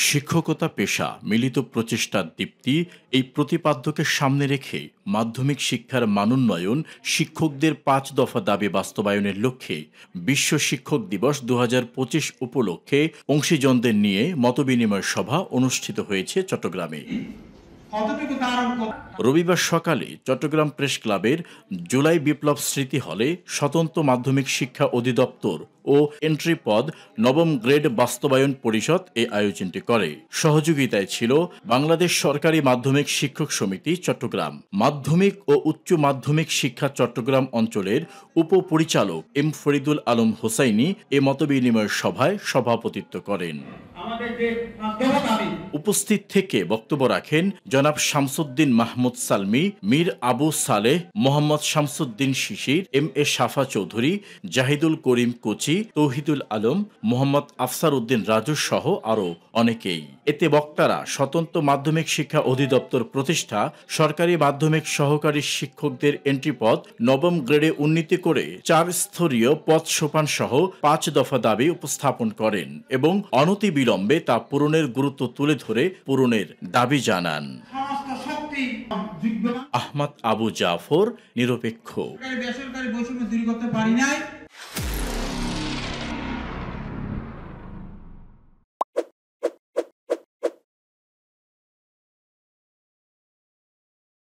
শিক্ষকতা পেশা মিলিত প্রচেষ্টার দীপ্তি এই প্রতিপাদ্যকে সামনে রেখে মাধ্যমিক শিক্ষার মানোন্নয়ন শিক্ষকদের ৫ দফা দাবি বাস্তবায়নের লক্ষ্যে বিশ্ব শিক্ষক দিবস ২০২৫ উপলক্ষে অংশীজনদের নিয়ে মতবিনিময় সভা অনুষ্ঠিত হয়েছে চট্টগ্রামে। রবিবার সকালে চট্টগ্রাম প্রেস ক্লাবের জুলাই বিপ্লব স্মৃতি হলে স্বতন্ত্র মাধ্যমিক শিক্ষা অধিদপ্তর ও এন্ট্রি পদ নবম গ্রেড বাস্তবায়ন পরিষদ এই আয়োজনটি করে। সহযোগিতায় ছিল বাংলাদেশ সরকারি মাধ্যমিক শিক্ষক সমিতি চট্টগ্রাম, মাধ্যমিক ও উচ্চ মাধ্যমিক শিক্ষা চট্টগ্রাম অঞ্চলের উপপরিচালক এম ফরিদুল আলম হোসাইনি এ মতবিনিময় সভায় সভাপতিত্ব করেন। উপস্থিত থেকে বক্তব্য রাখেন জনাব শামসুদ্দিন মাহমুদ সালমি, মীর আবু সালেহ, মোহাম্মদ শামসুদ্দিন শিশির, এম এ সাফা চৌধুরী, জাহিদুল করিম কোচি, তৌহিদুল আলম, মোহাম্মদ আফসার উদ্দিন রাজু সহ আরও অনেকেই। এতে বক্তারা স্বতন্ত্র মাধ্যমিক শিক্ষা অধিদপ্তর প্রতিষ্ঠা, সরকারি মাধ্যমিক সহকারী শিক্ষকদের এন্ট্রি পদ নবম গ্রেডে উন্নীতি করে ৪ স্তরীয় পদ সোপান সহ ৫ দফা দাবি উপস্থাপন করেন এবং অনতিবিলম্বে তা পূরণের গুরুত্ব তুলে ধরে পূরণের দাবি জানান। আহমদ আবু জাফর, নিরপেক্ষ। বেসরকারি বৈষম্য দূর করতে পারি নাই।